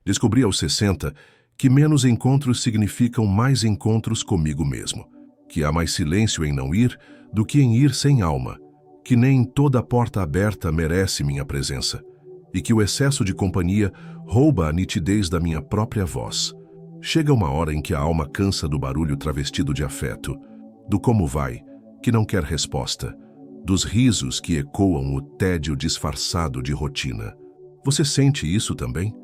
Descobri aos 60 que menos encontros significam mais encontros comigo mesmo, que há mais silêncio em não ir do que em ir sem alma, que nem toda porta aberta merece minha presença, e que o excesso de companhia rouba a nitidez da minha própria voz. Chega uma hora em que a alma cansa do barulho travestido de afeto, do como vai, que não quer resposta, dos risos que ecoam o tédio disfarçado de rotina. Você sente isso também?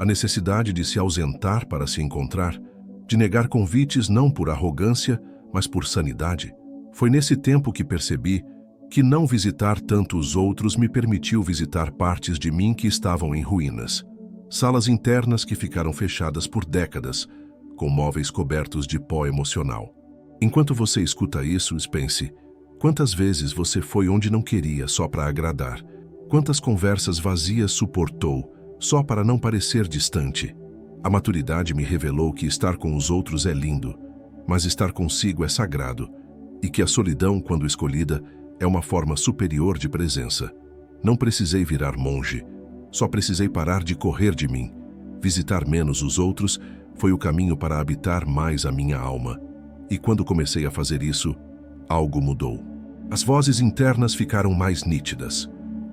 A necessidade de se ausentar para se encontrar, de negar convites não por arrogância, mas por sanidade? Foi nesse tempo que percebi que não visitar tanto os outros me permitiu visitar partes de mim que estavam em ruínas. Salas internas que ficaram fechadas por décadas, com móveis cobertos de pó emocional. Enquanto você escuta isso, pense: quantas vezes você foi onde não queria só para agradar? Quantas conversas vazias suportou só para não parecer distante? A maturidade me revelou que estar com os outros é lindo, mas estar consigo é sagrado, e que a solidão, quando escolhida, é uma forma superior de presença. Não precisei virar monge, só precisei parar de correr de mim. Visitar menos os outros foi o caminho para habitar mais a minha alma. E quando comecei a fazer isso, algo mudou. As vozes internas ficaram mais nítidas.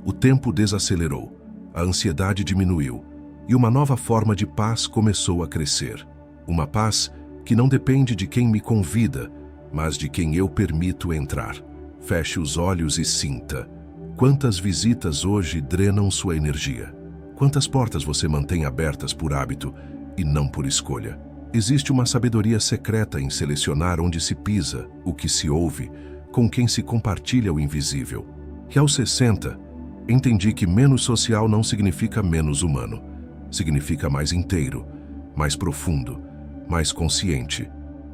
O tempo desacelerou, a ansiedade diminuiu, e uma nova forma de paz começou a crescer. Uma paz que não depende de quem me convida, mas de quem eu permito entrar. Feche os olhos e sinta. Quantas visitas hoje drenam sua energia? Quantas portas você mantém abertas por hábito e não por escolha? Existe uma sabedoria secreta em selecionar onde se pisa, o que se ouve, com quem se compartilha o invisível. E aos 60, entendi que menos social não significa menos humano. Significa mais inteiro, mais profundo, mais consciente.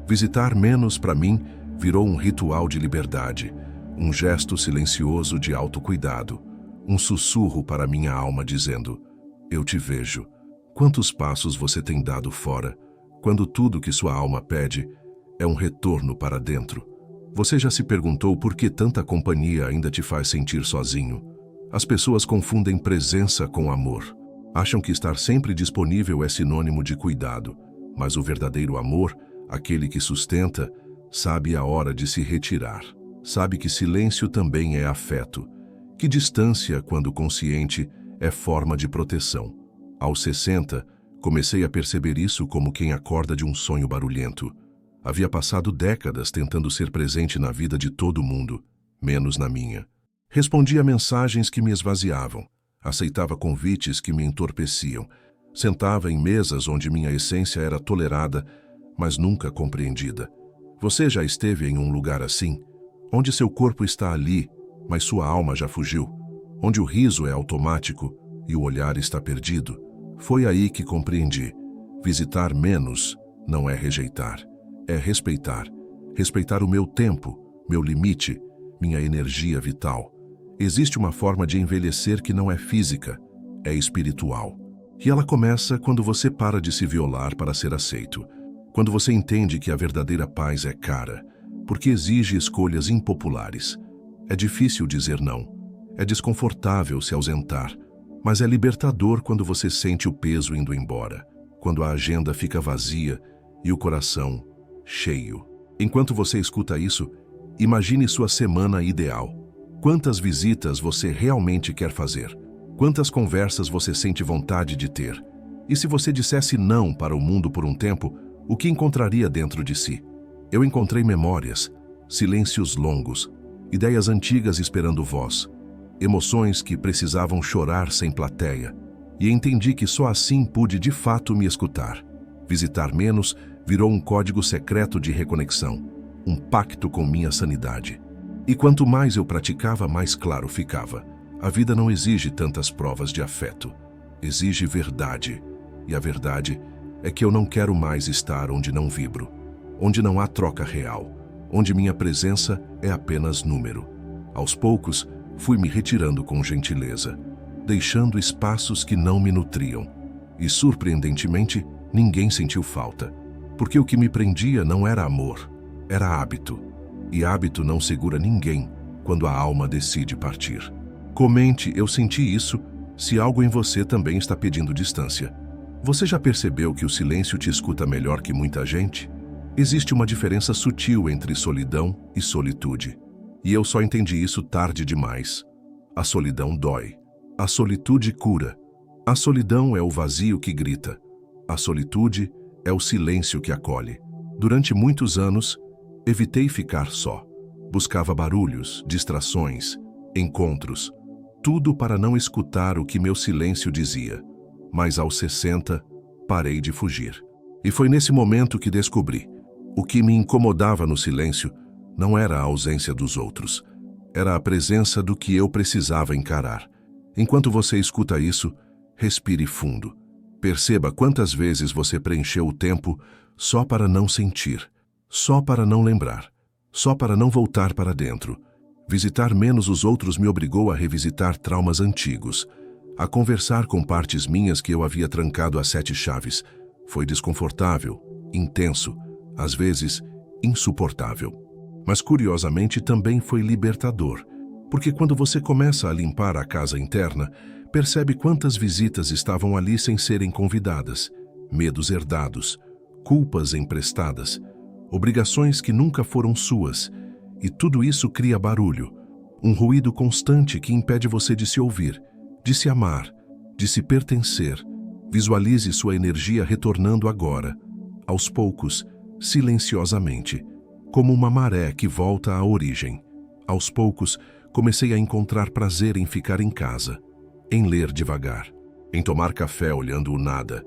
Visitar menos, para mim, virou um ritual de liberdade, um gesto silencioso de autocuidado, um sussurro para minha alma dizendo: eu te vejo. Quantos passos você tem dado fora, quando tudo que sua alma pede é um retorno para dentro? Você já se perguntou por que tanta companhia ainda te faz sentir sozinho? As pessoas confundem presença com amor. Acham que estar sempre disponível é sinônimo de cuidado, mas o verdadeiro amor, aquele que sustenta, sabe a hora de se retirar. Sabe que silêncio também é afeto, que distância, quando consciente, é forma de proteção. Aos 60, comecei a perceber isso como quem acorda de um sonho barulhento. Havia passado décadas tentando ser presente na vida de todo mundo, menos na minha. Respondia a mensagens que me esvaziavam, aceitava convites que me entorpeciam, sentava em mesas onde minha essência era tolerada, mas nunca compreendida. Você já esteve em um lugar assim? Onde seu corpo está ali, mas sua alma já fugiu? Onde o riso é automático e o olhar está perdido? Foi aí que compreendi. Visitar menos não é rejeitar, é respeitar. Respeitar o meu tempo, meu limite, minha energia vital. Existe uma forma de envelhecer que não é física, é espiritual. E ela começa quando você para de se violar para ser aceito. Quando você entende que a verdadeira paz é cara, porque exige escolhas impopulares. É difícil dizer não. É desconfortável se ausentar, mas é libertador quando você sente o peso indo embora, quando a agenda fica vazia e o coração cheio. Enquanto você escuta isso, imagine sua semana ideal. Quantas visitas você realmente quer fazer? Quantas conversas você sente vontade de ter? E se você dissesse não para o mundo por um tempo, o que encontraria dentro de si? Eu encontrei memórias, silêncios longos, ideias antigas esperando voz, emoções que precisavam chorar sem plateia, e entendi que só assim pude de fato me escutar. Visitar menos virou um código secreto de reconexão, um pacto com minha sanidade. E quanto mais eu praticava, mais claro ficava. A vida não exige tantas provas de afeto, exige verdade. E a verdade é que eu não quero mais estar onde não vibro, onde não há troca real, onde minha presença é apenas número. Aos poucos, fui me retirando com gentileza, deixando espaços que não me nutriam. E, surpreendentemente, ninguém sentiu falta, porque o que me prendia não era amor, era hábito. E hábito não segura ninguém quando a alma decide partir. Comente: eu senti isso, se algo em você também está pedindo distância. Você já percebeu que o silêncio te escuta melhor que muita gente? Existe uma diferença sutil entre solidão e solitude. E eu só entendi isso tarde demais. A solidão dói. A solitude cura. A solidão é o vazio que grita. A solitude é o silêncio que acolhe. Durante muitos anos, evitei ficar só. Buscava barulhos, distrações, encontros. Tudo para não escutar o que meu silêncio dizia. Mas aos 60, parei de fugir. E foi nesse momento que descobri. O que me incomodava no silêncio não era a ausência dos outros. Era a presença do que eu precisava encarar. Enquanto você escuta isso, respire fundo. Perceba quantas vezes você preencheu o tempo só para não sentir, só para não lembrar, só para não voltar para dentro. Visitar menos os outros me obrigou a revisitar traumas antigos, a conversar com partes minhas que eu havia trancado a 7 chaves. Foi desconfortável, intenso, às vezes insuportável. Mas curiosamente também foi libertador, porque quando você começa a limpar a casa interna, percebe quantas visitas estavam ali sem serem convidadas, medos herdados, culpas emprestadas, obrigações que nunca foram suas, e tudo isso cria barulho, um ruído constante que impede você de se ouvir, de se amar, de se pertencer. Visualize sua energia retornando agora, aos poucos, silenciosamente, como uma maré que volta à origem. Aos poucos, comecei a encontrar prazer em ficar em casa, em ler devagar, em tomar café olhando o nada,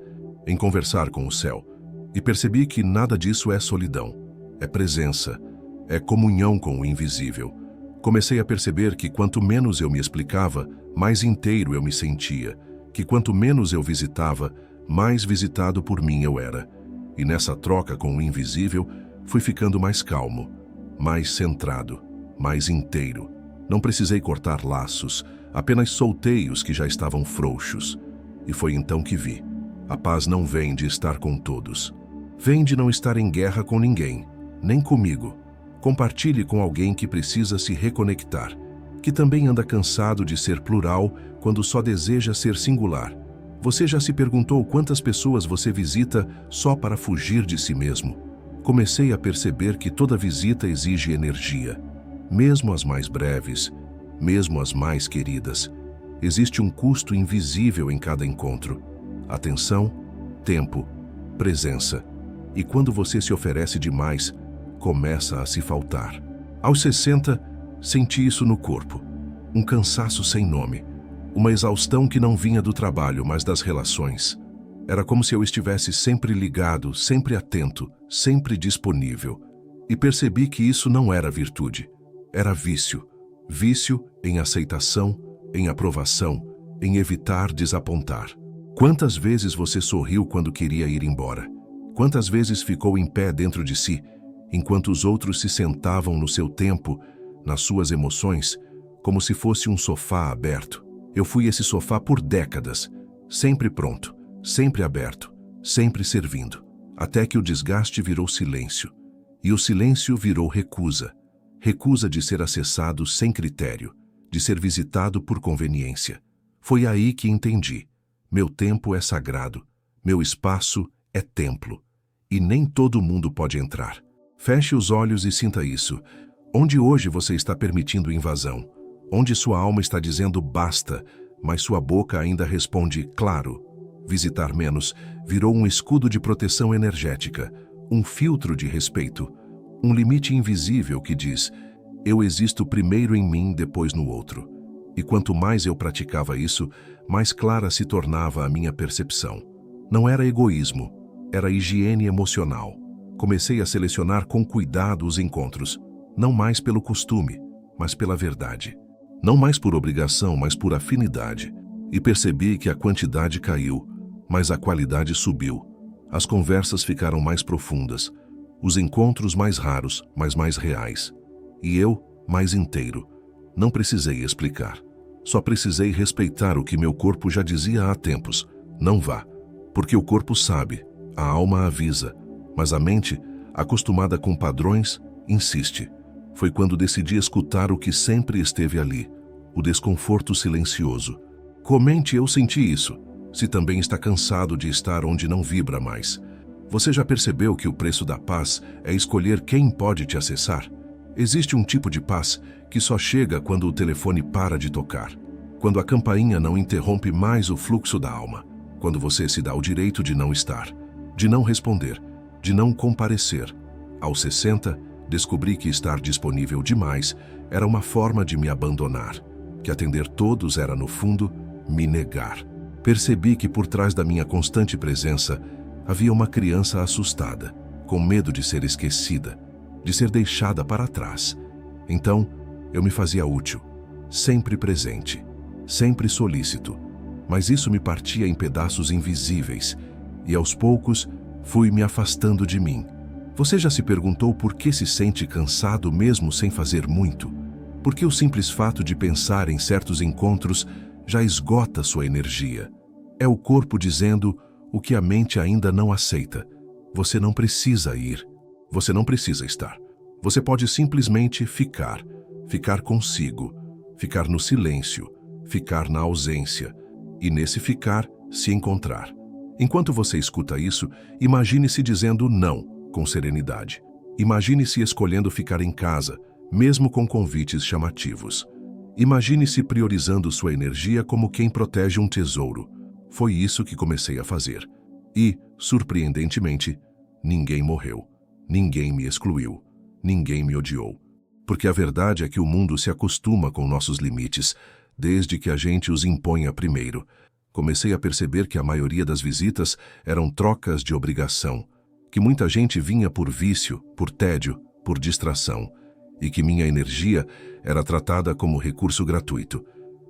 em conversar com o céu. E percebi que nada disso é solidão, é presença, é comunhão com o invisível. Comecei a perceber que quanto menos eu me explicava, mais inteiro eu me sentia, que quanto menos eu visitava, mais visitado por mim eu era. E nessa troca com o invisível, fui ficando mais calmo, mais centrado, mais inteiro. Não precisei cortar laços, apenas soltei os que já estavam frouxos. E foi então que vi. A paz não vem de estar com todos. Vem de não estar em guerra com ninguém, nem comigo. Compartilhe com alguém que precisa se reconectar, que também anda cansado de ser plural quando só deseja ser singular. Você já se perguntou quantas pessoas você visita só para fugir de si mesmo? Comecei a perceber que toda visita exige energia, mesmo as mais breves, mesmo as mais queridas. Existe um custo invisível em cada encontro. Atenção, tempo, presença. E quando você se oferece demais, começa a se faltar. Aos 60, senti isso no corpo. Um cansaço sem nome. Uma exaustão que não vinha do trabalho, mas das relações. Era como se eu estivesse sempre ligado, sempre atento, sempre disponível. E percebi que isso não era virtude. Era vício. Vício em aceitação, em aprovação, em evitar desapontar. Quantas vezes você sorriu quando queria ir embora? Quantas vezes ficou em pé dentro de si, enquanto os outros se sentavam no seu tempo, nas suas emoções, como se fosse um sofá aberto? Eu fui esse sofá por décadas, sempre pronto, sempre aberto, sempre servindo, até que o desgaste virou silêncio. E o silêncio virou recusa. Recusa de ser acessado sem critério, de ser visitado por conveniência. Foi aí que entendi. Meu tempo é sagrado, meu espaço é templo. E nem todo mundo pode entrar. Feche os olhos e sinta isso. Onde hoje você está permitindo invasão? Onde sua alma está dizendo basta, mas sua boca ainda responde claro? Visitar menos virou um escudo de proteção energética, um filtro de respeito, um limite invisível que diz: eu existo primeiro em mim, depois no outro. E quanto mais eu praticava isso, mais clara se tornava a minha percepção. Não era egoísmo, era higiene emocional. Comecei a selecionar com cuidado os encontros, não mais pelo costume, mas pela verdade. Não mais por obrigação, mas por afinidade. E percebi que a quantidade caiu, mas a qualidade subiu. As conversas ficaram mais profundas, os encontros mais raros, mas mais reais. E eu, mais inteiro. Não precisei explicar. Só precisei respeitar o que meu corpo já dizia há tempos. Não vá. Porque o corpo sabe, a alma avisa, mas a mente, acostumada com padrões, insiste. Foi quando decidi escutar o que sempre esteve ali, o desconforto silencioso. Comente: eu senti isso. se também está cansado de estar onde não vibra mais. Você já percebeu que o preço da paz é escolher quem pode te acessar? Existe um tipo de paz que só chega quando o telefone para de tocar, quando a campainha não interrompe mais o fluxo da alma, quando você se dá o direito de não estar, de não responder, de não comparecer. Aos 60, descobri que estar disponível demais era uma forma de me abandonar, que atender todos era, no fundo, me negar. Percebi que por trás da minha constante presença havia uma criança assustada, com medo de ser esquecida, de ser deixada para trás. Então, eu me fazia útil, sempre presente, sempre solícito, mas isso me partia em pedaços invisíveis e, aos poucos, fui me afastando de mim. Você já se perguntou por que se sente cansado mesmo sem fazer muito? Porque o simples fato de pensar em certos encontros já esgota sua energia. É o corpo dizendo o que a mente ainda não aceita. Você não precisa ir. Você não precisa estar. Você pode simplesmente ficar consigo, ficar no silêncio, ficar na ausência e, nesse ficar, se encontrar. Enquanto você escuta isso, imagine-se dizendo não com serenidade. Imagine-se escolhendo ficar em casa, mesmo com convites chamativos. Imagine-se priorizando sua energia como quem protege um tesouro. Foi isso que comecei a fazer. E, surpreendentemente, ninguém morreu. Ninguém me excluiu. Ninguém me odiou. Porque a verdade é que o mundo se acostuma com nossos limites, desde que a gente os imponha primeiro. Comecei a perceber que a maioria das visitas eram trocas de obrigação, que muita gente vinha por vício, por tédio, por distração, e que minha energia era tratada como recurso gratuito.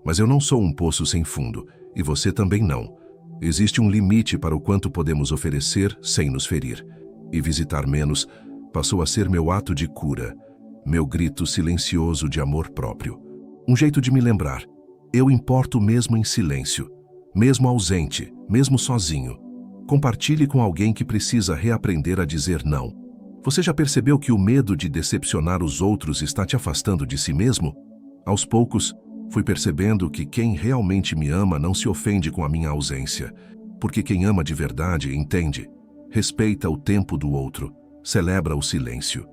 Mas eu não sou um poço sem fundo, e você também não. Existe um limite para o quanto podemos oferecer sem nos ferir. E visitar menos passou a ser meu ato de cura, meu grito silencioso de amor próprio. Um jeito de me lembrar: eu importo mesmo em silêncio, mesmo ausente, mesmo sozinho. Compartilhe com alguém que precisa reaprender a dizer não. Você já percebeu que o medo de decepcionar os outros está te afastando de si mesmo? Aos poucos, fui percebendo que quem realmente me ama não se ofende com a minha ausência, porque quem ama de verdade entende, respeita o tempo do outro, celebra o silêncio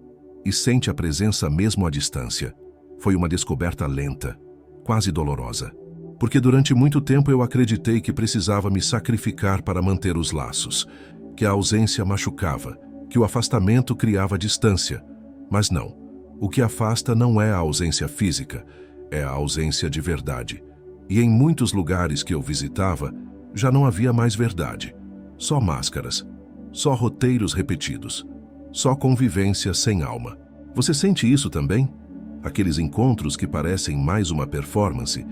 e sente a presença mesmo à distância. Foi uma descoberta lenta, quase dolorosa, porque durante muito tempo eu acreditei que precisava me sacrificar para manter os laços, que a ausência machucava, que o afastamento criava distância. Mas não, o que afasta não é a ausência física, é a ausência de verdade. E em muitos lugares que eu visitava, já não havia mais verdade. Só máscaras, só roteiros repetidos, só convivência sem alma. Você sente isso também? Aqueles encontros que parecem mais uma performance,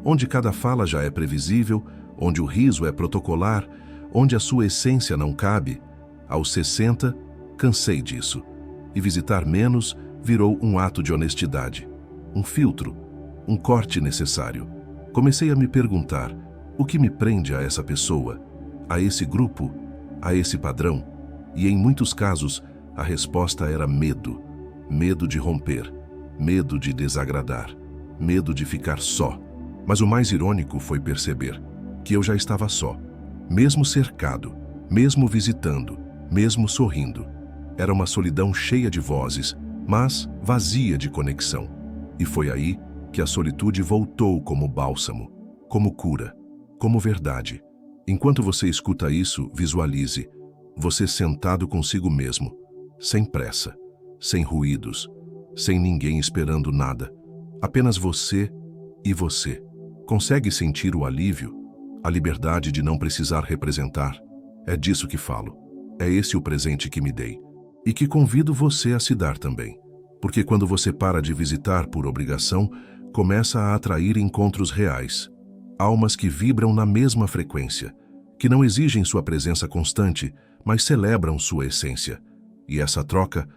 onde cada fala já é previsível, onde o riso é protocolar, onde a sua essência não cabe. Aos 60, cansei disso. E visitar menos virou um ato de honestidade, um filtro, um corte necessário. Comecei a me perguntar: o que me prende a essa pessoa, a esse grupo, a esse padrão? E em muitos casos, a resposta era medo. Medo de romper, medo de desagradar, medo de ficar só. Mas o mais irônico foi perceber que eu já estava só, mesmo cercado, mesmo visitando, mesmo sorrindo. Era uma solidão cheia de vozes, mas vazia de conexão. E foi aí que a solitude voltou como bálsamo, como cura, como verdade. Enquanto você escuta isso, visualize você sentado consigo mesmo, sem pressa, sem ruídos, sem ninguém esperando nada. Apenas você e você. Consegue sentir o alívio, a liberdade de não precisar representar? É disso que falo. É esse o presente que me dei. E que convido você a se dar também. Porque quando você para de visitar por obrigação, começa a atrair encontros reais. Almas que vibram na mesma frequência, que não exigem sua presença constante, mas celebram sua essência. E essa troca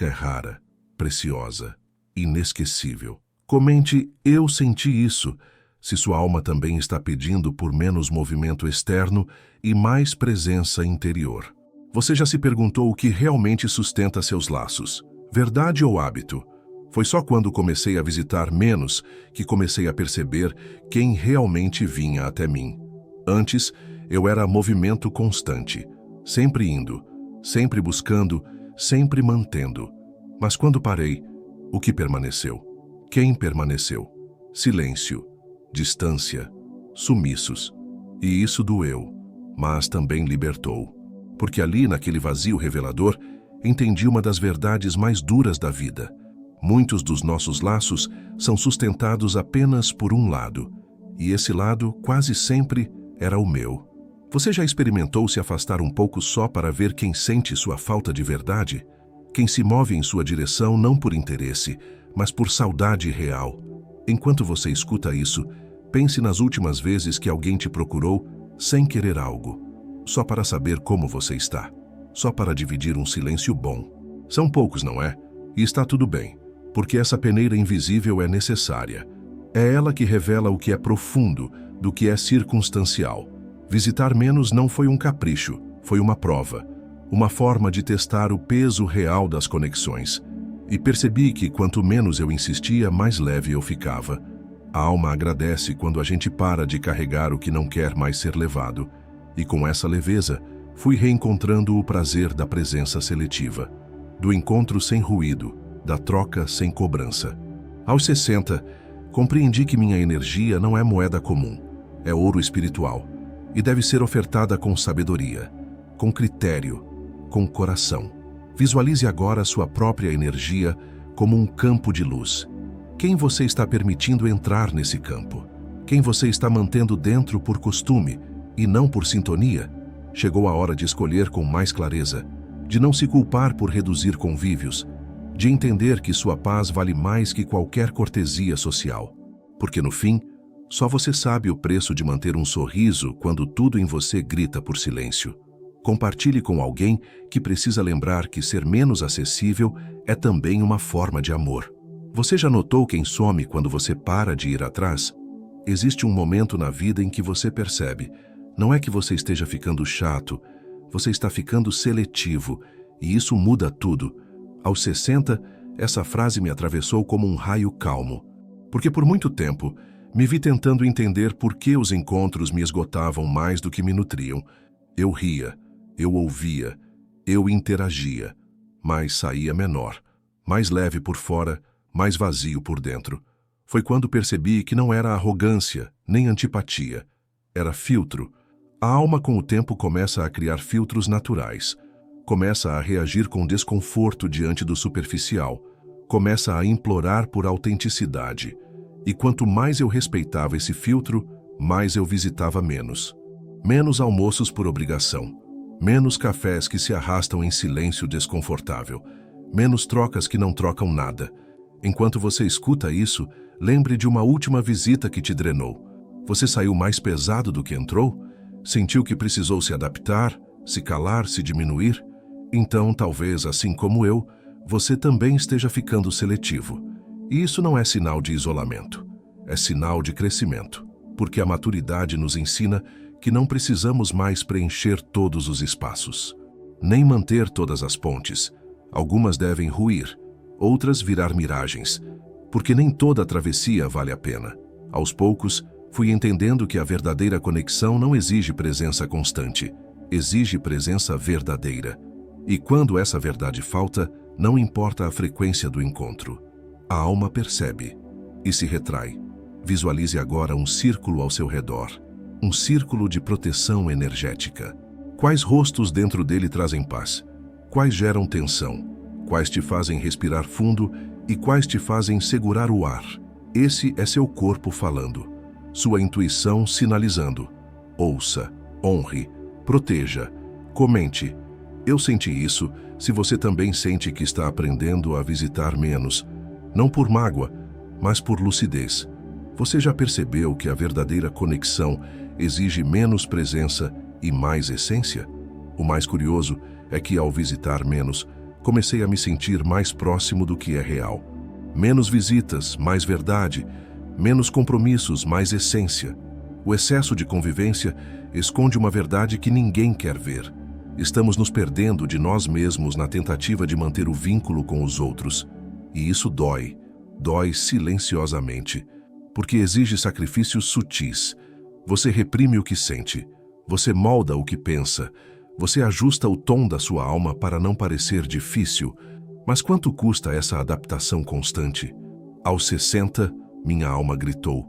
é rara, preciosa, inesquecível. Comente: eu senti isso, se sua alma também está pedindo por menos movimento externo e mais presença interior. Você já se perguntou o que realmente sustenta seus laços? Verdade ou hábito? Foi só quando comecei a visitar menos que comecei a perceber quem realmente vinha até mim. Antes, eu era movimento constante, sempre indo, sempre buscando, sempre mantendo. Mas quando parei, o que permaneceu? Quem permaneceu? Silêncio, distância, sumiços. E isso doeu, mas também libertou. Porque ali, naquele vazio revelador, entendi uma das verdades mais duras da vida. Muitos dos nossos laços são sustentados apenas por um lado, e esse lado quase sempre era o meu. Você já experimentou se afastar um pouco só para ver quem sente sua falta de verdade? Quem se move em sua direção não por interesse, mas por saudade real. Enquanto você escuta isso, pense nas últimas vezes que alguém te procurou sem querer algo, só para saber como você está, só para dividir um silêncio bom. São poucos, não é? E está tudo bem, porque essa peneira invisível é necessária. É ela que revela o que é profundo do que é circunstancial. Visitar menos não foi um capricho, foi uma prova, uma forma de testar o peso real das conexões. E percebi que quanto menos eu insistia, mais leve eu ficava. A alma agradece quando a gente para de carregar o que não quer mais ser levado. E com essa leveza, fui reencontrando o prazer da presença seletiva, do encontro sem ruído, da troca sem cobrança. Aos 60, compreendi que minha energia não é moeda comum, é ouro espiritual, e deve ser ofertada com sabedoria, com critério, com coração. Visualize agora a sua própria energia como um campo de luz. Quem você está permitindo entrar nesse campo? Quem você está mantendo dentro por costume e não por sintonia? Chegou a hora de escolher com mais clareza, de não se culpar por reduzir convívios, de entender que sua paz vale mais que qualquer cortesia social. Porque no fim, só você sabe o preço de manter um sorriso quando tudo em você grita por silêncio. Compartilhe com alguém que precisa lembrar que ser menos acessível é também uma forma de amor. Você já notou quem some quando você para de ir atrás? Existe um momento na vida em que você percebe, não é que você esteja ficando chato, você está ficando seletivo, e isso muda tudo. Aos 60, essa frase me atravessou como um raio calmo, porque por muito tempo me vi tentando entender por que os encontros me esgotavam mais do que me nutriam. Eu ria, eu ouvia, eu interagia, mas saía menor, mais leve por fora, mais vazio por dentro. Foi quando percebi que não era arrogância, nem antipatia. Era filtro. A alma com o tempo começa a criar filtros naturais. Começa a reagir com desconforto diante do superficial. Começa a implorar por autenticidade. E quanto mais eu respeitava esse filtro, mais eu visitava menos. Menos almoços por obrigação. Menos cafés que se arrastam em silêncio desconfortável. Menos trocas que não trocam nada. Enquanto você escuta isso, lembre de uma última visita que te drenou. Você saiu mais pesado do que entrou? Sentiu que precisou se adaptar, se calar, se diminuir? Então, talvez, assim como eu, você também esteja ficando seletivo. E isso não é sinal de isolamento, é sinal de crescimento, porque a maturidade nos ensina que não precisamos mais preencher todos os espaços, nem manter todas as pontes. Algumas devem ruir, outras virar miragens, porque nem toda travessia vale a pena. Aos poucos, fui entendendo que a verdadeira conexão não exige presença constante, exige presença verdadeira. E quando essa verdade falta, não importa a frequência do encontro. A alma percebe e se retrai. Visualize agora um círculo ao seu redor, um círculo de proteção energética. Quais rostos dentro dele trazem paz? Quais geram tensão? Quais te fazem respirar fundo e quais te fazem segurar o ar? Esse é seu corpo falando, sua intuição sinalizando. Ouça, honre, proteja, comente. Eu senti isso, se você também sente que está aprendendo a visitar menos, não por mágoa, mas por lucidez. Você já percebeu que a verdadeira conexão exige menos presença e mais essência? O mais curioso é que, ao visitar menos, comecei a me sentir mais próximo do que é real. Menos visitas, mais verdade. Menos compromissos, mais essência. O excesso de convivência esconde uma verdade que ninguém quer ver. Estamos nos perdendo de nós mesmos na tentativa de manter o vínculo com os outros. E isso dói, dói silenciosamente, porque exige sacrifícios sutis. Você reprime o que sente. Você molda o que pensa. Você ajusta o tom da sua alma para não parecer difícil. Mas quanto custa essa adaptação constante? Aos 60, minha alma gritou.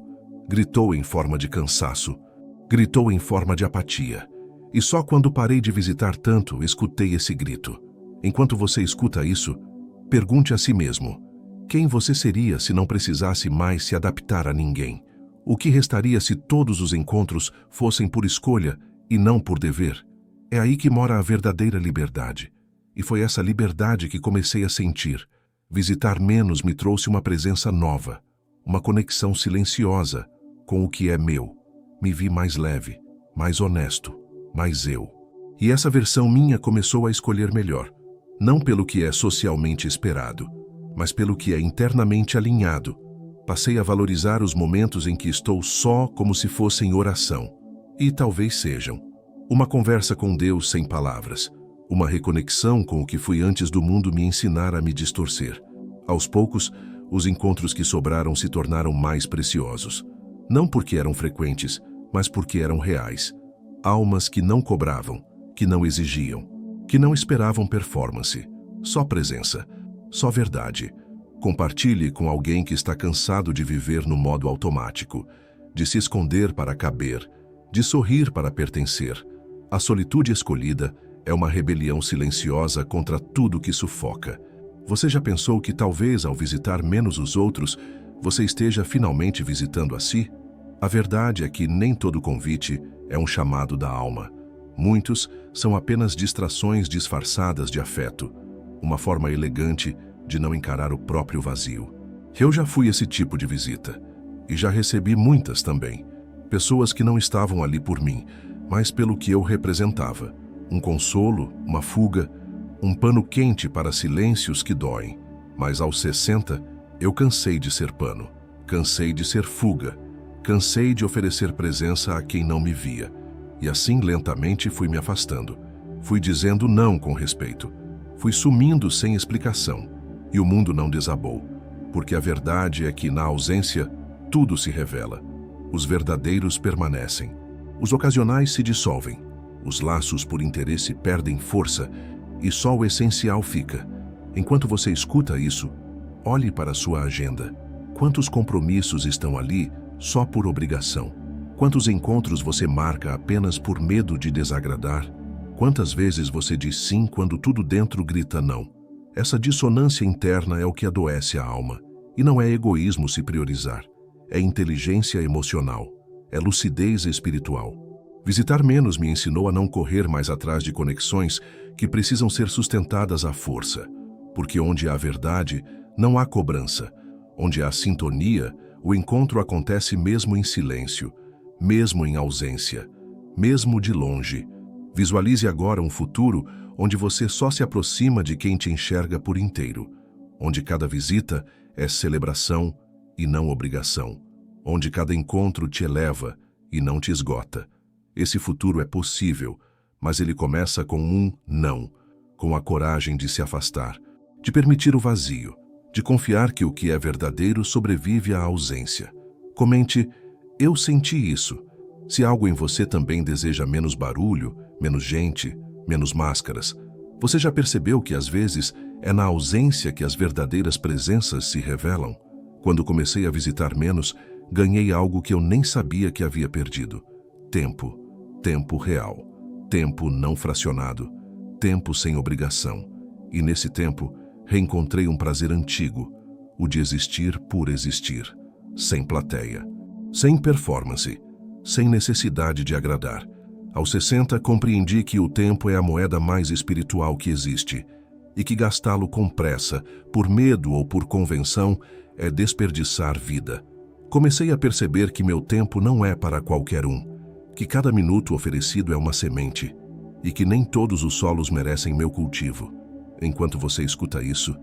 Gritou em forma de cansaço. Gritou em forma de apatia. E só quando parei de visitar tanto, escutei esse grito. Enquanto você escuta isso, pergunte a si mesmo: quem você seria se não precisasse mais se adaptar a ninguém? O que restaria se todos os encontros fossem por escolha e não por dever? É aí que mora a verdadeira liberdade. E foi essa liberdade que comecei a sentir. Visitar menos me trouxe uma presença nova, uma conexão silenciosa com o que é meu. Me vi mais leve, mais honesto, mais eu. E essa versão minha começou a escolher melhor, não pelo que é socialmente esperado, mas pelo que é internamente alinhado. Passei a valorizar os momentos em que estou só como se fossem oração. E talvez sejam. Uma conversa com Deus sem palavras. Uma reconexão com o que fui antes do mundo me ensinar a me distorcer. Aos poucos, os encontros que sobraram se tornaram mais preciosos. Não porque eram frequentes, mas porque eram reais. Almas que não cobravam, que não exigiam, que não esperavam performance. Só presença, só verdade. Compartilhe com alguém que está cansado de viver no modo automático, de se esconder para caber, de sorrir para pertencer. A solitude escolhida é uma rebelião silenciosa contra tudo que sufoca. Você já pensou que talvez ao visitar menos os outros, você esteja finalmente visitando a si? A verdade é que nem todo convite é um chamado da alma. Muitos são apenas distrações disfarçadas de afeto, uma forma elegante de não encarar o próprio vazio. Eu já fui esse tipo de visita, e já recebi muitas também. Pessoas que não estavam ali por mim, mas pelo que eu representava. Um consolo, uma fuga, um pano quente para silêncios que doem. Mas aos 60, eu cansei de ser pano, cansei de ser fuga, cansei de oferecer presença a quem não me via. E assim lentamente fui me afastando. Fui dizendo não com respeito. Fui sumindo sem explicação. E o mundo não desabou, porque a verdade é que na ausência, tudo se revela. Os verdadeiros permanecem. Os ocasionais se dissolvem. Os laços por interesse perdem força e só o essencial fica. Enquanto você escuta isso, olhe para a sua agenda. Quantos compromissos estão ali só por obrigação? Quantos encontros você marca apenas por medo de desagradar? Quantas vezes você diz sim quando tudo dentro grita não? Essa dissonância interna é o que adoece a alma. E não é egoísmo se priorizar. É inteligência emocional. É lucidez espiritual. Visitar menos me ensinou a não correr mais atrás de conexões que precisam ser sustentadas à força. Porque onde há verdade, não há cobrança. Onde há sintonia, o encontro acontece mesmo em silêncio, mesmo em ausência, mesmo de longe. Visualize agora um futuro onde você só se aproxima de quem te enxerga por inteiro, onde cada visita é celebração e não obrigação, onde cada encontro te eleva e não te esgota. Esse futuro é possível, mas ele começa com um não, com a coragem de se afastar, de permitir o vazio, de confiar que o que é verdadeiro sobrevive à ausência. Comente: eu senti isso. Se algo em você também deseja menos barulho, menos gente, menos máscaras. Você já percebeu que às vezes é na ausência que as verdadeiras presenças se revelam? Quando comecei a visitar menos, ganhei algo que eu nem sabia que havia perdido. Tempo. Tempo real. Tempo não fracionado. Tempo sem obrigação. E nesse tempo, reencontrei um prazer antigo, o de existir por existir, sem plateia, sem performance, sem necessidade de agradar. Aos 60, compreendi que o tempo é a moeda mais espiritual que existe e que gastá-lo com pressa, por medo ou por convenção, é desperdiçar vida. Comecei a perceber que meu tempo não é para qualquer um, que cada minuto oferecido é uma semente e que nem todos os solos merecem meu cultivo. Enquanto você escuta isso,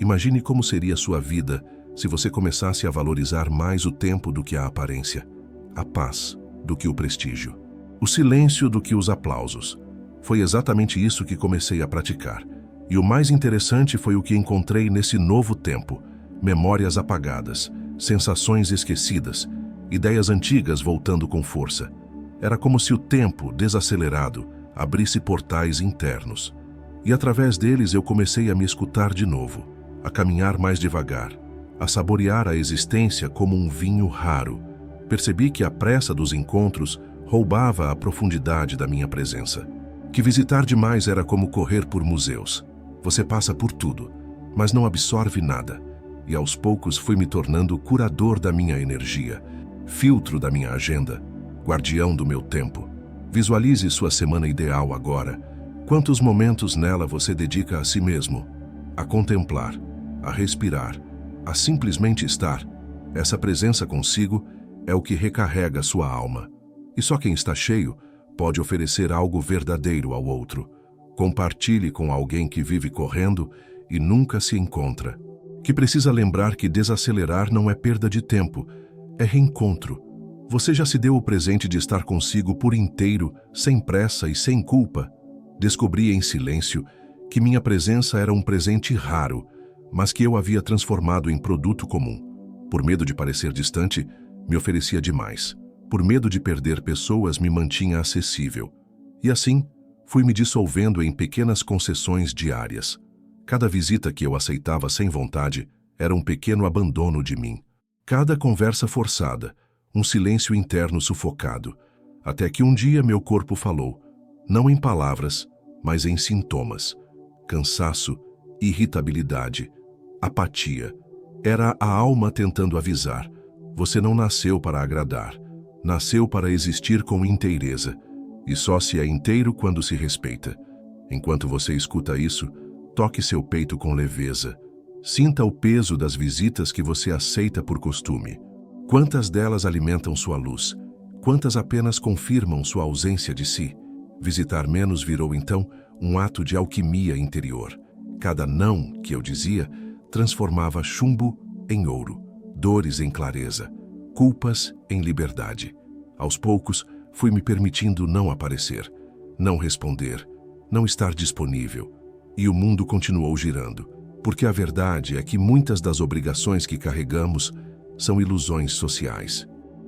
imagine como seria sua vida se você começasse a valorizar mais o tempo do que a aparência, a paz do que o prestígio, o silêncio do que os aplausos. Foi exatamente isso que comecei a praticar. E o mais interessante foi o que encontrei nesse novo tempo: memórias apagadas, sensações esquecidas, ideias antigas voltando com força. Era como se o tempo, desacelerado, abrisse portais internos. E através deles eu comecei a me escutar de novo, a caminhar mais devagar, a saborear a existência como um vinho raro. Percebi que a pressa dos encontros roubava a profundidade da minha presença. Que visitar demais era como correr por museus. Você passa por tudo, mas não absorve nada. E aos poucos fui me tornando curador da minha energia, filtro da minha agenda, guardião do meu tempo. Visualize sua semana ideal agora. Quantos momentos nela você dedica a si mesmo? A contemplar, a respirar, a simplesmente estar. Essa presença consigo é o que recarrega sua alma. E só quem está cheio pode oferecer algo verdadeiro ao outro. Compartilhe com alguém que vive correndo e nunca se encontra. Que precisa lembrar que desacelerar não é perda de tempo, é reencontro. Você já se deu o presente de estar consigo por inteiro, sem pressa e sem culpa? Descobri em silêncio que minha presença era um presente raro, mas que eu havia transformado em produto comum. Por medo de parecer distante, me oferecia demais. Por medo de perder pessoas, me mantinha acessível. E assim, fui me dissolvendo em pequenas concessões diárias. Cada visita que eu aceitava sem vontade era um pequeno abandono de mim. Cada conversa forçada, um silêncio interno sufocado. Até que um dia meu corpo falou, não em palavras, mas em sintomas. Cansaço, irritabilidade, apatia. Era a alma tentando avisar. Você não nasceu para agradar. Nasceu para existir com inteireza. E só se é inteiro quando se respeita. Enquanto você escuta isso, toque seu peito com leveza. Sinta o peso das visitas que você aceita por costume. Quantas delas alimentam sua luz? Quantas apenas confirmam sua ausência de si? Visitar menos virou, então, um ato de alquimia interior. Cada não que eu dizia transformava chumbo em ouro, dores em clareza, culpas em liberdade. Aos poucos, fui me permitindo não aparecer, não responder, não estar disponível. E o mundo continuou girando, porque a verdade é que muitas das obrigações que carregamos são ilusões sociais.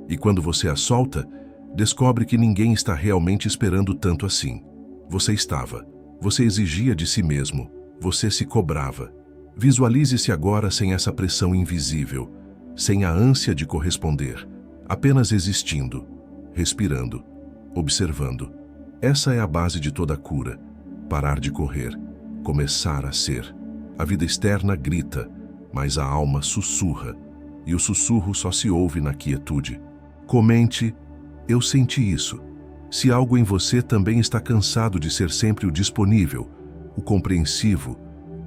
E quando você as solta, descobre que ninguém está realmente esperando tanto assim. Você estava. Você exigia de si mesmo. Você se cobrava. Visualize-se agora sem essa pressão invisível, sem a ânsia de corresponder, apenas existindo, respirando, observando. Essa é a base de toda cura. Parar de correr, começar a ser. A vida externa grita, mas a alma sussurra, e o sussurro só se ouve na quietude. Comente, eu senti isso. Se algo em você também está cansado de ser sempre o disponível, o compreensivo,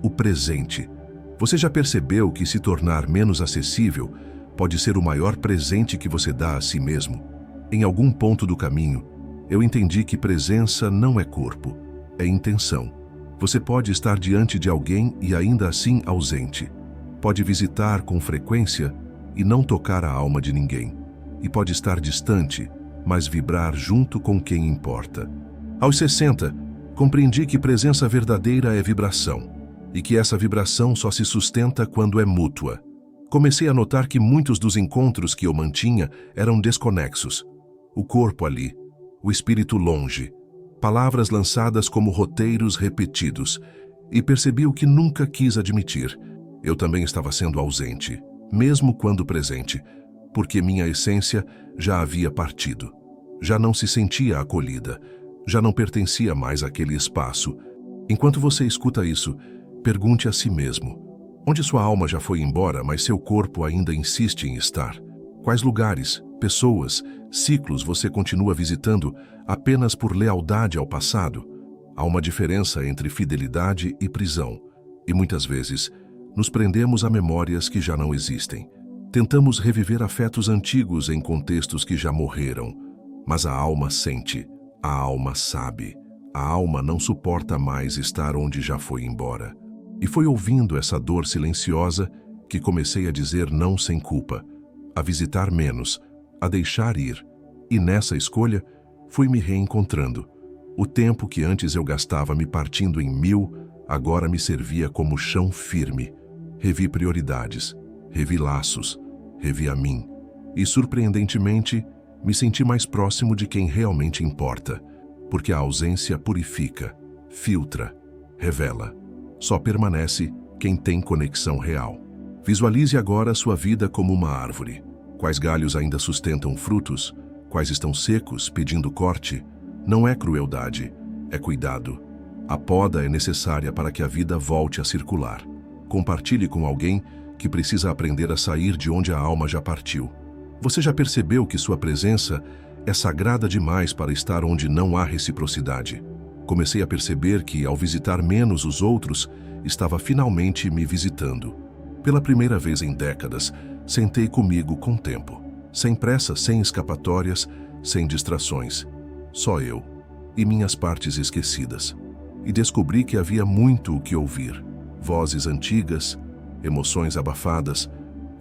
o presente. Você já percebeu que se tornar menos acessível pode ser o maior presente que você dá a si mesmo? Em algum ponto do caminho, eu entendi que presença não é corpo, é intenção. Você pode estar diante de alguém e ainda assim ausente. Pode visitar com frequência e não tocar a alma de ninguém. E pode estar distante, mas vibrar junto com quem importa. Aos 60, compreendi que presença verdadeira é vibração, e que essa vibração só se sustenta quando é mútua. Comecei a notar que muitos dos encontros que eu mantinha eram desconexos. O corpo ali, o espírito longe, palavras lançadas como roteiros repetidos, e percebi o que nunca quis admitir. Eu também estava sendo ausente, mesmo quando presente, porque minha essência já havia partido. Já não se sentia acolhida, já não pertencia mais àquele espaço. Enquanto você escuta isso, pergunte a si mesmo, onde sua alma já foi embora, mas seu corpo ainda insiste em estar? Quais lugares, pessoas, ciclos você continua visitando apenas por lealdade ao passado? Há uma diferença entre fidelidade e prisão, e muitas vezes nos prendemos a memórias que já não existem. Tentamos reviver afetos antigos em contextos que já morreram, mas a alma sente, a alma sabe, a alma não suporta mais estar onde já foi embora. E foi ouvindo essa dor silenciosa que comecei a dizer não sem culpa, a visitar menos, a deixar ir. E nessa escolha, fui me reencontrando. O tempo que antes eu gastava me partindo em mil, agora me servia como chão firme. Revi prioridades, revi laços, revi a mim. E, surpreendentemente, me senti mais próximo de quem realmente importa, porque a ausência purifica, filtra, revela. Só permanece quem tem conexão real. Visualize agora sua vida como uma árvore. Quais galhos ainda sustentam frutos? Quais estão secos, pedindo corte? Não é crueldade, é cuidado. A poda é necessária para que a vida volte a circular. Compartilhe com alguém que precisa aprender a sair de onde a alma já partiu. Você já percebeu que sua presença é sagrada demais para estar onde não há reciprocidade? Comecei a perceber que, ao visitar menos os outros, estava finalmente me visitando. Pela primeira vez em décadas, sentei comigo com tempo. Sem pressa, sem escapatórias, sem distrações. Só eu e minhas partes esquecidas. E descobri que havia muito o que ouvir. Vozes antigas, emoções abafadas,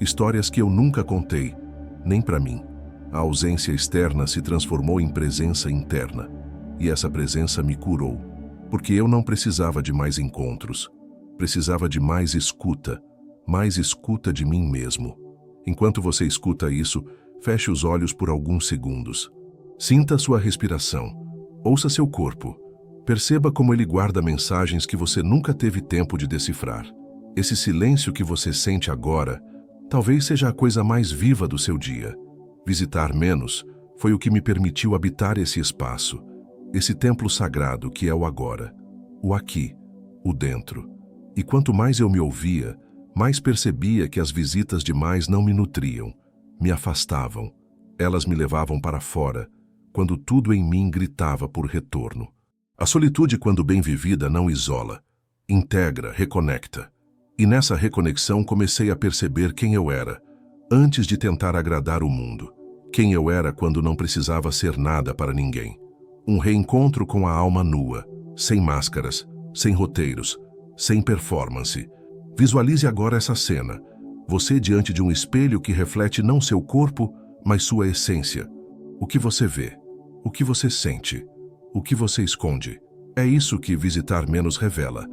histórias que eu nunca contei, nem para mim. A ausência externa se transformou em presença interna. E essa presença me curou, porque eu não precisava de mais encontros. Precisava de mais escuta de mim mesmo. Enquanto você escuta isso, feche os olhos por alguns segundos. Sinta sua respiração. Ouça seu corpo. Perceba como ele guarda mensagens que você nunca teve tempo de decifrar. Esse silêncio que você sente agora, talvez seja a coisa mais viva do seu dia. Visitar menos foi o que me permitiu habitar esse espaço, esse templo sagrado que é o agora, o aqui, o dentro. E quanto mais eu me ouvia, mais percebia que as visitas demais não me nutriam, me afastavam. Elas me levavam para fora, quando tudo em mim gritava por retorno. A solitude, quando bem vivida, não isola, integra, reconecta. E nessa reconexão comecei a perceber quem eu era, antes de tentar agradar o mundo. Quem eu era quando não precisava ser nada para ninguém. Um reencontro com a alma nua, sem máscaras, sem roteiros, sem performance. Visualize agora essa cena. Você diante de um espelho que reflete não seu corpo, mas sua essência. O que você vê? O que você sente? O que você esconde? É isso que visitar menos revela.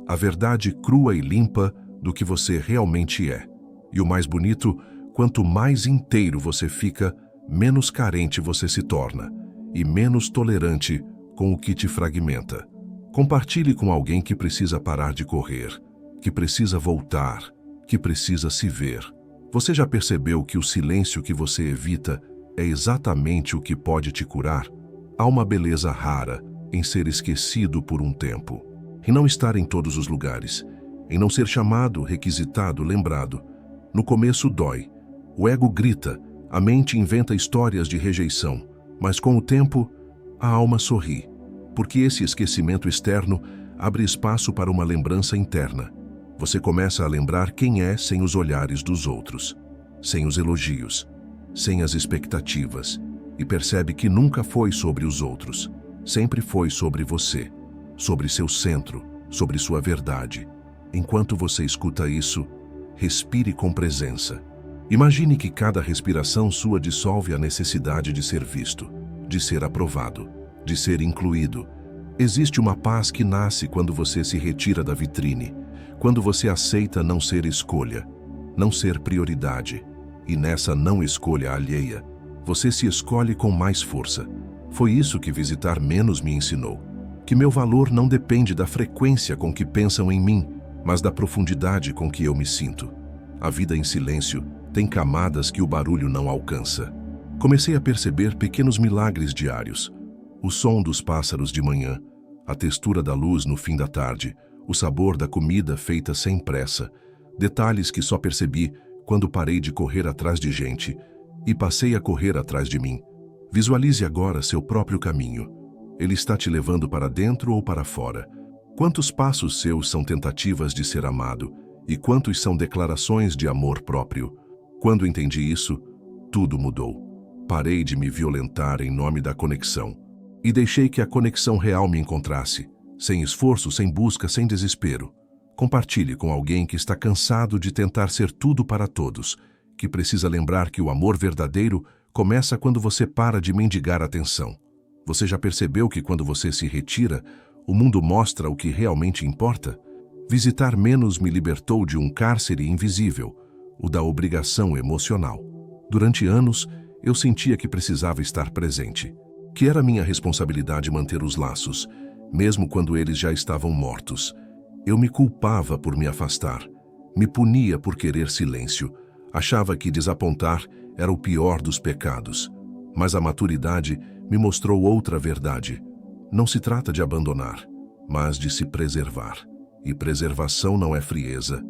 A verdade crua e limpa do que você realmente é. E o mais bonito, quanto mais inteiro você fica, menos carente você se torna. E menos tolerante com o que te fragmenta. Compartilhe com alguém que precisa parar de correr, que precisa voltar, que precisa se ver. Você já percebeu que o silêncio que você evita é exatamente o que pode te curar? Há uma beleza rara em ser esquecido por um tempo, em não estar em todos os lugares, em não ser chamado, requisitado, lembrado. No começo dói, o ego grita, a mente inventa histórias de rejeição, mas com o tempo, a alma sorri, porque esse esquecimento externo abre espaço para uma lembrança interna. Você começa a lembrar quem é sem os olhares dos outros, sem os elogios, sem as expectativas, e percebe que nunca foi sobre os outros, sempre foi sobre você, sobre seu centro, sobre sua verdade. Enquanto você escuta isso, respire com presença. Imagine que cada respiração sua dissolve a necessidade de ser visto, de ser aprovado, de ser incluído. Existe uma paz que nasce quando você se retira da vitrine, quando você aceita não ser escolha, não ser prioridade. E nessa não escolha alheia, você se escolhe com mais força. Foi isso que visitar menos me ensinou. Que meu valor não depende da frequência com que pensam em mim, mas da profundidade com que eu me sinto. A vida em silêncio tem camadas que o barulho não alcança. Comecei a perceber pequenos milagres diários. O som dos pássaros de manhã, a textura da luz no fim da tarde, o sabor da comida feita sem pressa, detalhes que só percebi quando parei de correr atrás de gente e passei a correr atrás de mim. Visualize agora seu próprio caminho. Ele está te levando para dentro ou para fora? Quantos passos seus são tentativas de ser amado e quantos são declarações de amor próprio? Quando entendi isso, tudo mudou. Parei de me violentar em nome da conexão e deixei que a conexão real me encontrasse, sem esforço, sem busca, sem desespero. Compartilhe com alguém que está cansado de tentar ser tudo para todos, que precisa lembrar que o amor verdadeiro começa quando você para de mendigar atenção. Você já percebeu que quando você se retira, o mundo mostra o que realmente importa? Visitar menos me libertou de um cárcere invisível, o da obrigação emocional. Durante anos, eu sentia que precisava estar presente, que era minha responsabilidade manter os laços, mesmo quando eles já estavam mortos. Eu me culpava por me afastar, me punia por querer silêncio, achava que desapontar era o pior dos pecados. Mas a maturidade me mostrou outra verdade. Não se trata de abandonar, mas de se preservar. E preservação não é frieza,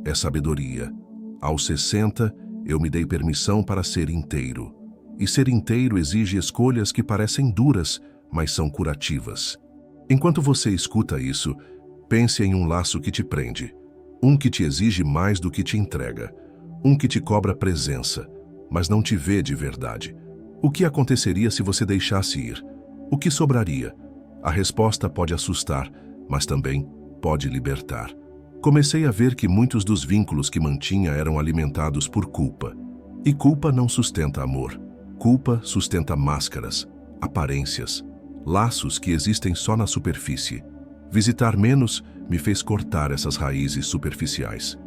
é sabedoria. Aos 60, eu me dei permissão para ser inteiro. E ser inteiro exige escolhas que parecem duras, mas são curativas. Enquanto você escuta isso, pense em um laço que te prende. Um que te exige mais do que te entrega. Um que te cobra presença, mas não te vê de verdade. O que aconteceria se você deixasse ir? O que sobraria? A resposta pode assustar, mas também pode libertar. Comecei a ver que muitos dos vínculos que mantinha eram alimentados por culpa. E culpa não sustenta amor. Culpa sustenta máscaras, aparências, laços que existem só na superfície. Visitar menos me fez cortar essas raízes superficiais.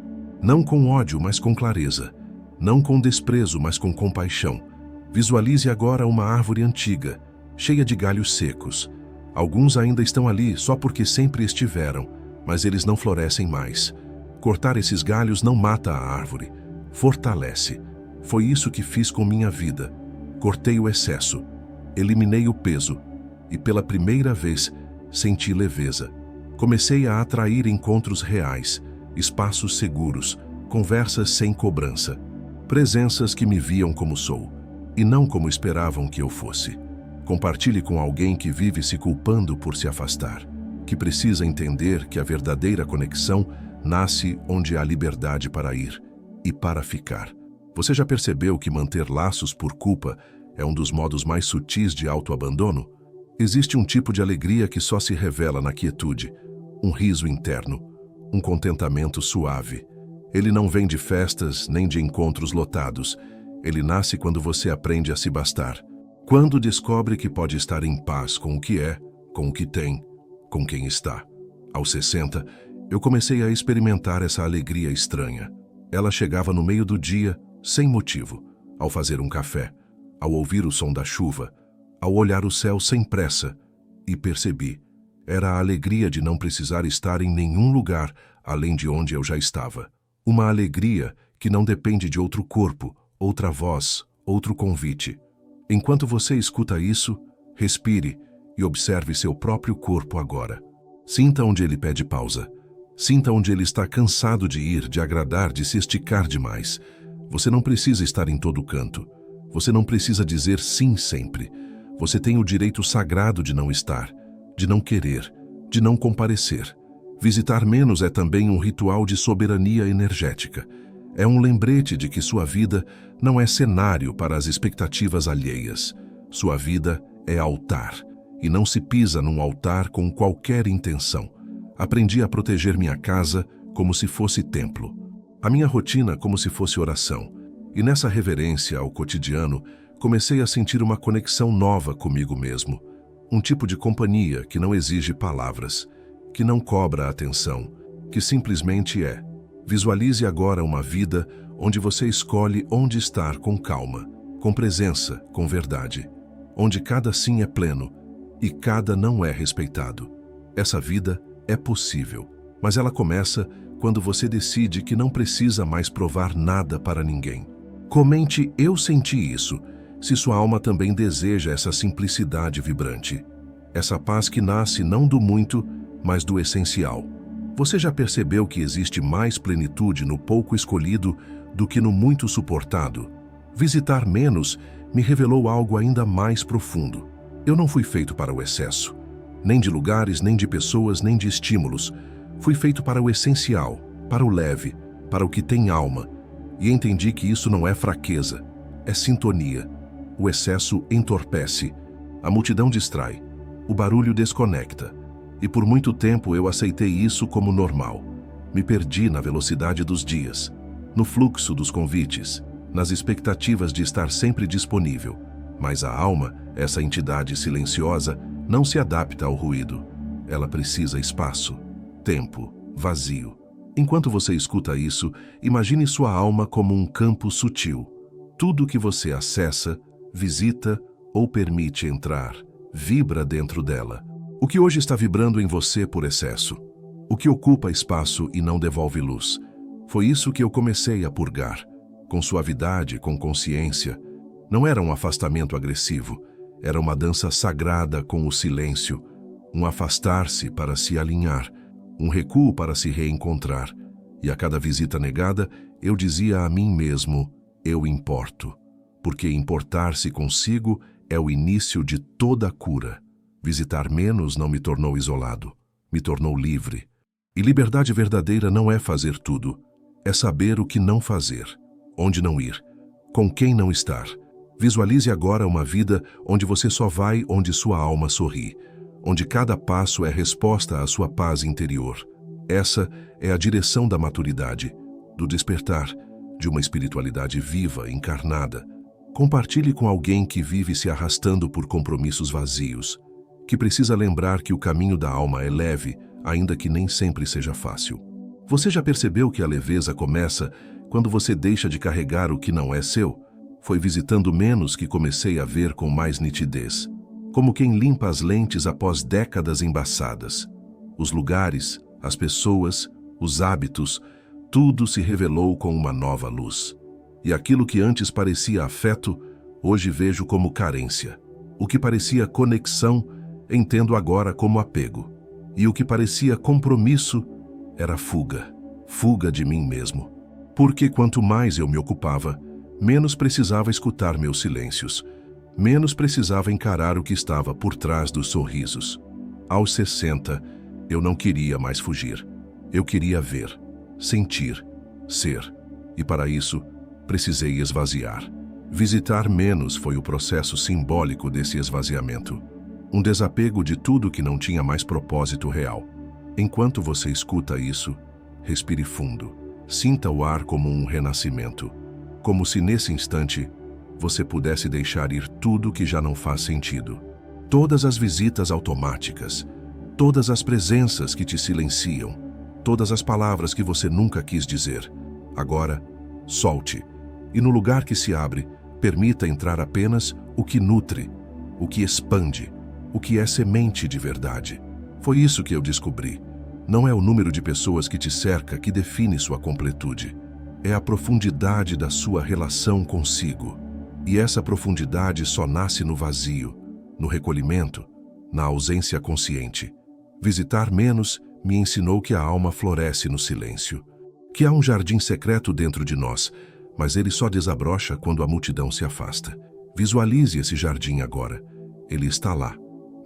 Não com ódio, mas com clareza. Não com desprezo, mas com compaixão. Visualize agora uma árvore antiga, cheia de galhos secos. Alguns ainda estão ali só porque sempre estiveram, mas eles não florescem mais. Cortar esses galhos não mata a árvore, fortalece. Foi isso que fiz com minha vida. Cortei o excesso, eliminei o peso e pela primeira vez senti leveza. Comecei a atrair encontros reais, espaços seguros, conversas sem cobrança, presenças que me viam como sou e não como esperavam que eu fosse. Compartilhe com alguém que vive se culpando por se afastar, que precisa entender que a verdadeira conexão nasce onde há liberdade para ir e para ficar. Você já percebeu que manter laços por culpa é um dos modos mais sutis de autoabandono? Existe um tipo de alegria que só se revela na quietude, um riso interno, um contentamento suave. Ele não vem de festas nem de encontros lotados. Ele nasce quando você aprende a se bastar. Quando descobre que pode estar em paz com o que é, com o que tem, com quem está. Aos 60, eu comecei a experimentar essa alegria estranha. Ela chegava no meio do dia, sem motivo, ao fazer um café, ao ouvir o som da chuva, ao olhar o céu sem pressa, e percebi. Era a alegria de não precisar estar em nenhum lugar além de onde eu já estava. Uma alegria que não depende de outro corpo, outra voz, outro convite. Enquanto você escuta isso, respire e observe seu próprio corpo agora. Sinta onde ele pede pausa. Sinta onde ele está cansado de ir, de agradar, de se esticar demais. Você não precisa estar em todo canto. Você não precisa dizer sim sempre. Você tem o direito sagrado de não estar, de não querer, de não comparecer. Visitar menos é também um ritual de soberania energética. É um lembrete de que sua vida não é cenário para as expectativas alheias. Sua vida é altar, e não se pisa num altar com qualquer intenção. Aprendi a proteger minha casa como se fosse templo, a minha rotina como se fosse oração. E nessa reverência ao cotidiano, comecei a sentir uma conexão nova comigo mesmo. Um tipo de companhia que não exige palavras, que não cobra atenção, que simplesmente é. Visualize agora uma vida onde você escolhe onde estar com calma, com presença, com verdade, onde cada sim é pleno e cada não é respeitado. Essa vida é possível, mas ela começa quando você decide que não precisa mais provar nada para ninguém. Comente "eu senti isso", se sua alma também deseja essa simplicidade vibrante. Essa paz que nasce não do muito, mas do essencial. Você já percebeu que existe mais plenitude no pouco escolhido do que no muito suportado? Visitar menos me revelou algo ainda mais profundo. Eu não fui feito para o excesso, nem de lugares, nem de pessoas, nem de estímulos. Fui feito para o essencial, para o leve, para o que tem alma. E entendi que isso não é fraqueza, é sintonia. O excesso entorpece, a multidão distrai, o barulho desconecta. E por muito tempo eu aceitei isso como normal. Me perdi na velocidade dos dias, no fluxo dos convites, nas expectativas de estar sempre disponível. Mas a alma, essa entidade silenciosa, não se adapta ao ruído. Ela precisa espaço, tempo, vazio. Enquanto você escuta isso, imagine sua alma como um campo sutil. Tudo que você acessa, visita ou permite entrar, vibra dentro dela. O que hoje está vibrando em você por excesso? O que ocupa espaço e não devolve luz? Foi isso que eu comecei a purgar, com suavidade, com consciência. Não era um afastamento agressivo, era uma dança sagrada com o silêncio, um afastar-se para se alinhar, um recuo para se reencontrar. E a cada visita negada, eu dizia a mim mesmo, eu importo, porque importar-se consigo é o início de toda a cura. Visitar menos não me tornou isolado, me tornou livre. E liberdade verdadeira não é fazer tudo, é saber o que não fazer, onde não ir, com quem não estar. Visualize agora uma vida onde você só vai onde sua alma sorri, onde cada passo é resposta à sua paz interior. Essa é a direção da maturidade, do despertar, de uma espiritualidade viva, encarnada. Compartilhe com alguém que vive se arrastando por compromissos vazios, que precisa lembrar que o caminho da alma é leve, ainda que nem sempre seja fácil. Você já percebeu que a leveza começa quando você deixa de carregar o que não é seu? Foi visitando menos que comecei a ver com mais nitidez, como quem limpa as lentes após décadas embaçadas. Os lugares, as pessoas, os hábitos, tudo se revelou com uma nova luz. E aquilo que antes parecia afeto, hoje vejo como carência. O que parecia conexão, entendo agora como apego. E o que parecia compromisso, era fuga. Fuga de mim mesmo. Porque quanto mais eu me ocupava, menos precisava escutar meus silêncios, menos precisava encarar o que estava por trás dos sorrisos. Aos 60, eu não queria mais fugir. Eu queria ver, sentir, ser. E para isso, precisei esvaziar. Visitar menos foi o processo simbólico desse esvaziamento. Um desapego de tudo que não tinha mais propósito real. Enquanto você escuta isso, respire fundo. Sinta o ar como um renascimento. Como se nesse instante, você pudesse deixar ir tudo que já não faz sentido. Todas as visitas automáticas, todas as presenças que te silenciam, todas as palavras que você nunca quis dizer. Agora, solte. E no lugar que se abre, permita entrar apenas o que nutre, o que expande, o que é semente de verdade. Foi isso que eu descobri. Não é o número de pessoas que te cerca que define sua completude. É a profundidade da sua relação consigo. E essa profundidade só nasce no vazio, no recolhimento, na ausência consciente. Visitar menos me ensinou que a alma floresce no silêncio, que há um jardim secreto dentro de nós, mas ele só desabrocha quando a multidão se afasta. Visualize esse jardim agora. Ele está lá,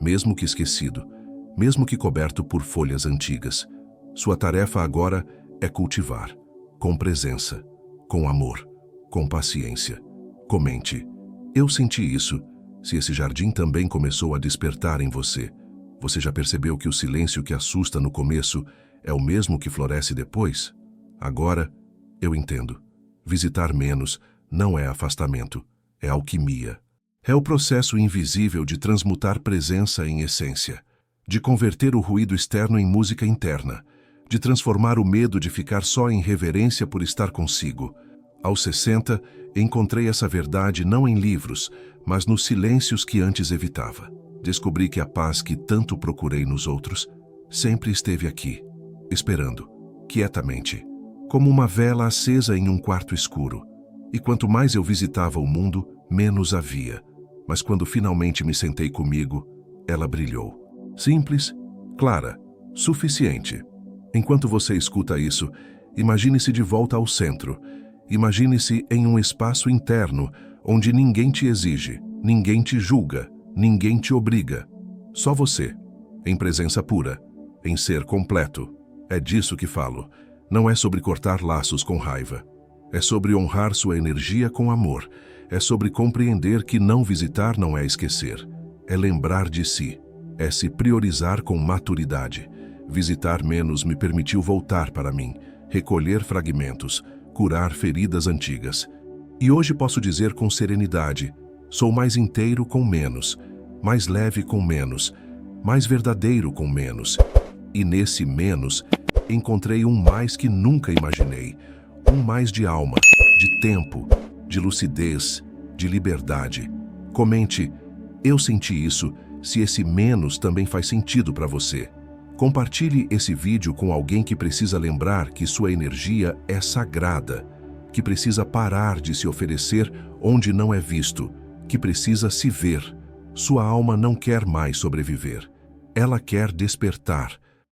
mesmo que esquecido, mesmo que coberto por folhas antigas. Sua tarefa agora é cultivar, com presença, com amor, com paciência. Comente. Eu senti isso. Se esse jardim também começou a despertar em você, você já percebeu que o silêncio que assusta no começo é o mesmo que floresce depois? Agora, eu entendo. Visitar menos não é afastamento, é alquimia. É o processo invisível de transmutar presença em essência, de converter o ruído externo em música interna, de transformar o medo de ficar só em reverência por estar consigo. Aos 60, encontrei essa verdade não em livros, mas nos silêncios que antes evitava. Descobri que a paz que tanto procurei nos outros sempre esteve aqui, esperando, quietamente, como uma vela acesa em um quarto escuro. E quanto mais eu visitava o mundo, menos havia. Mas quando finalmente me sentei comigo, ela brilhou. Simples, clara, suficiente. Enquanto você escuta isso, imagine-se de volta ao centro. Imagine-se em um espaço interno, onde ninguém te exige, ninguém te julga, ninguém te obriga. Só você, em presença pura, em ser completo. É disso que falo. Não é sobre cortar laços com raiva. É sobre honrar sua energia com amor. É sobre compreender que não visitar não é esquecer. É lembrar de si. É se priorizar com maturidade. Visitar menos me permitiu voltar para mim, recolher fragmentos, curar feridas antigas. E hoje posso dizer com serenidade, sou mais inteiro com menos, mais leve com menos, mais verdadeiro com menos. E nesse menos, encontrei um mais que nunca imaginei, um mais de alma, de tempo, de lucidez, de liberdade. Comente, eu senti isso, se esse menos também faz sentido para você. Compartilhe esse vídeo com alguém que precisa lembrar que sua energia é sagrada, que precisa parar de se oferecer onde não é visto, que precisa se ver. Sua alma não quer mais sobreviver. Ela quer despertar.